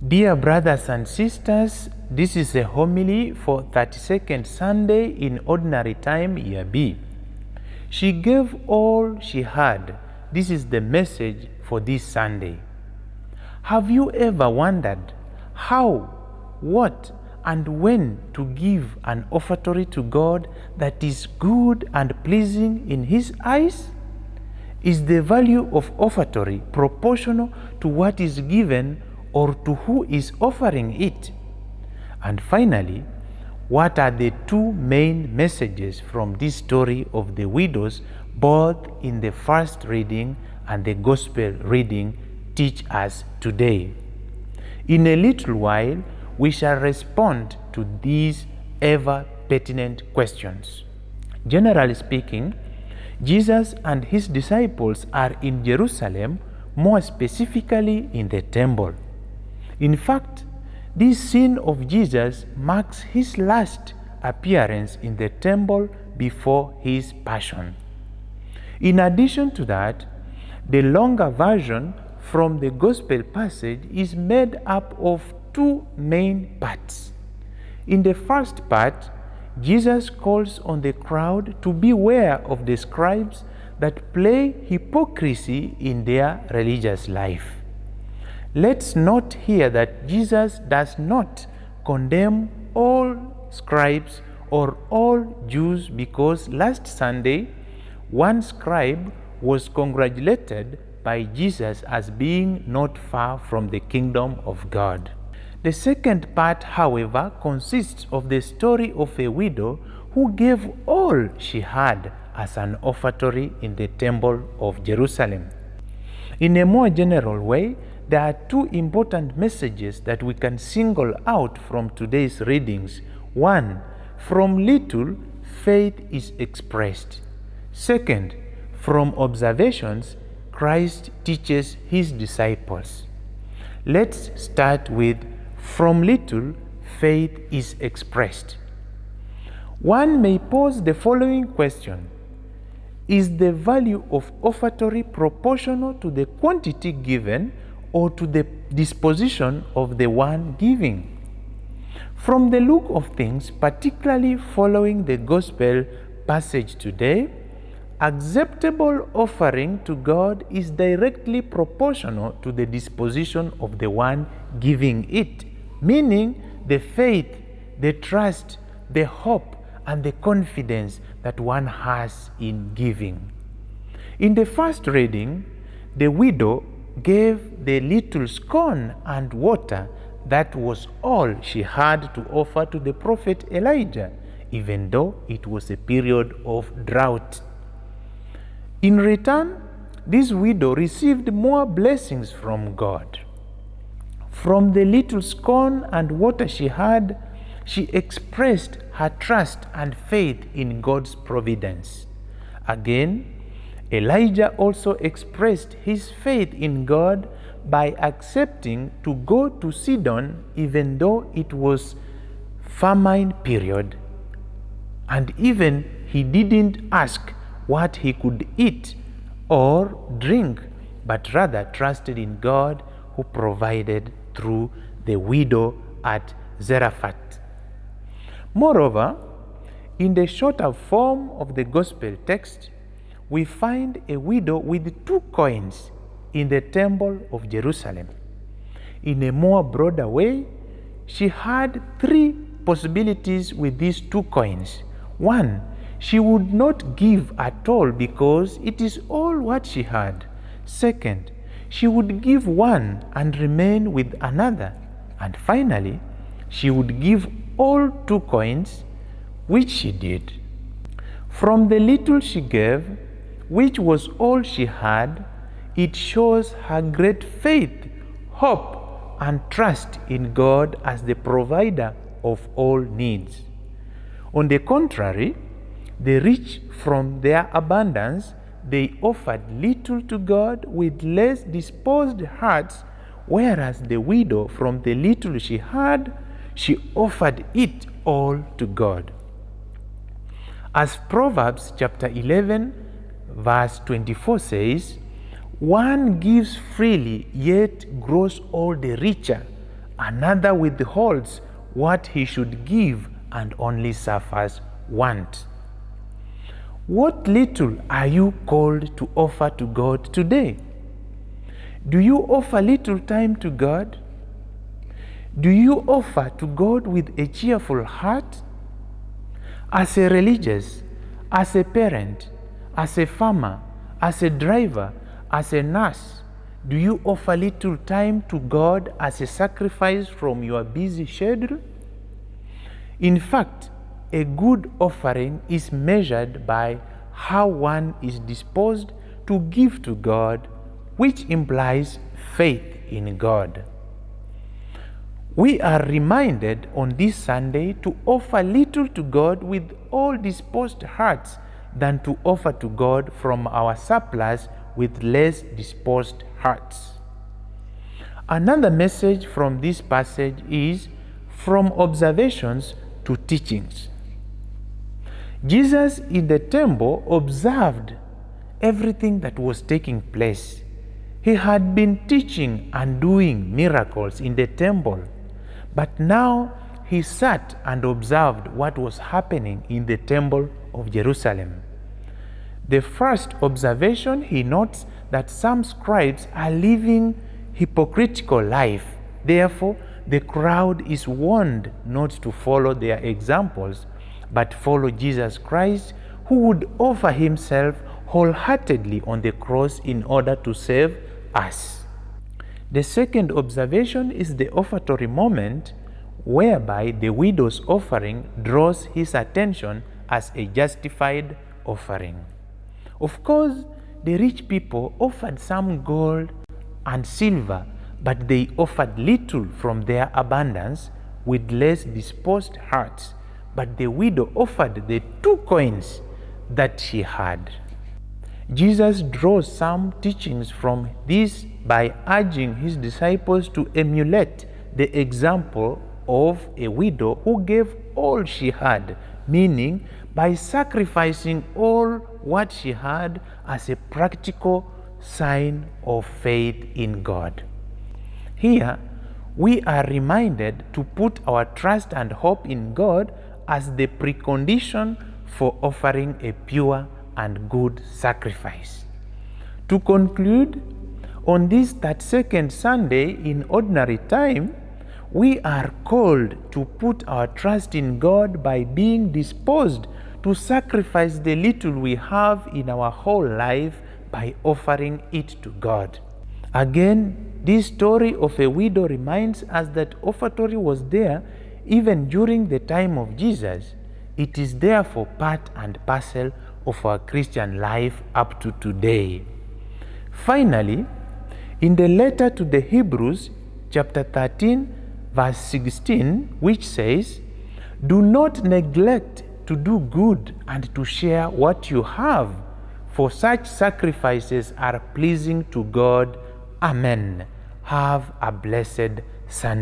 Dear brothers and sisters, this is a homily for 32nd Sunday in Ordinary Time, Year B. She gave all she had. This is the message for this Sunday. Have you ever wondered how, what, and when to give an offertory to God that is good and pleasing in His eyes? Is the value of offertory proportional to what is given or to who is offering it? And finally, what are the two main messages from this story of the widows, both in the first reading and the gospel reading, teach us today? In a little while, we shall respond to these ever pertinent questions. Generally speaking, Jesus and his disciples are in Jerusalem, more specifically in the temple. In fact, this scene of Jesus marks his last appearance in the temple before his passion. In addition to that, the longer version from the gospel passage is made up of two main parts. In the first part, Jesus calls on the crowd to beware of the scribes that play hypocrisy in their religious life. Let's note here that Jesus does not condemn all scribes or all Jews, because last Sunday, one scribe was congratulated by Jesus as being not far from the kingdom of God. The second part, however, consists of the story of a widow who gave all she had as an offertory in the temple of Jerusalem. In a more general way, there are two important messages that we can single out from today's readings. One, from little, faith is expressed. Second, from observations, Christ teaches his disciples. Let's start with from little, faith is expressed. One may pose the following question: is the value of offertory proportional to the quantity given or to the disposition of the one giving? From the look of things, particularly following the gospel passage today, acceptable offering to God is directly proportional to the disposition of the one giving it, meaning the faith, the trust, the hope, and the confidence that one has in giving. In the first reading, the widow gave the little scone and water that was all she had to offer to the prophet Elijah, even though it was a period of drought. In return, this widow received more blessings from God. From the little scone and water she had, she expressed her trust and faith in God's providence. Again, Elijah also expressed his faith in God by accepting to go to Sidon even though it was famine period, and even he didn't ask what he could eat or drink, but rather trusted in God who provided through the widow at Zarephath. Moreover, in the shorter form of the gospel text, we find a widow with 2 coins in the temple of Jerusalem. In a more broader way, she had 3 possibilities with these 2 coins. 1, she would not give at all because it is all what she had. 2nd, she would give 1 and remain with another. And finally, she would give all 2 coins, which she did. From the little she gave, which was all she had, it shows her great faith, hope, and trust in God as the provider of all needs. On the contrary, the rich, from their abundance, they offered little to God with less disposed hearts, whereas the widow, from the little she had, she offered it all to God. As Proverbs chapter 11, verse 24 says, "One gives freely, yet grows all the richer, another withholds what he should give and only suffers want. What little are you called to offer to God today? Do you offer little time to God? Do you offer to God with a cheerful heart? As a religious, as a parent, as a farmer, as a driver, as a nurse, do you offer little time to God as a sacrifice from your busy schedule? In fact, a good offering is measured by how one is disposed to give to God, which implies faith in God. We are reminded on this Sunday to offer little to God with all disposed hearts than to offer to God from our surplus with less disposed hearts. Another message from this passage is from observations to teachings. Jesus in the temple observed everything that was taking place. He had been teaching and doing miracles in the temple, but now he sat and observed what was happening in the temple of Jerusalem. The first observation, he notes that some scribes are living hypocritical life. Therefore, the crowd is warned not to follow their examples, but follow Jesus Christ, who would offer himself wholeheartedly on the cross in order to save us. The second observation is the offertory moment, whereby the widow's offering draws his attention as a justified offering. Of course, the rich people offered some gold and silver, but they offered little from their abundance with less disposed hearts. But the widow offered the 2 coins that she had. Jesus draws some teachings from this by urging his disciples to emulate the example of a widow who gave all she had, meaning by sacrificing all what she had as a practical sign of faith in God. Here, we are reminded to put our trust and hope in God as the precondition for offering a pure and good sacrifice. To conclude, on this 32nd Sunday in ordinary time, we are called to put our trust in God by being disposed to sacrifice the little we have in our whole life by offering it to God. Again, this story of a widow reminds us that offertory was there even during the time of Jesus. It is therefore part and parcel of our Christian life up to today. Finally, in the letter to the Hebrews, chapter 13, verse 16, which says, "Do not neglect to do good and to share what you have, for such sacrifices are pleasing to God." Amen. Have a blessed Sunday.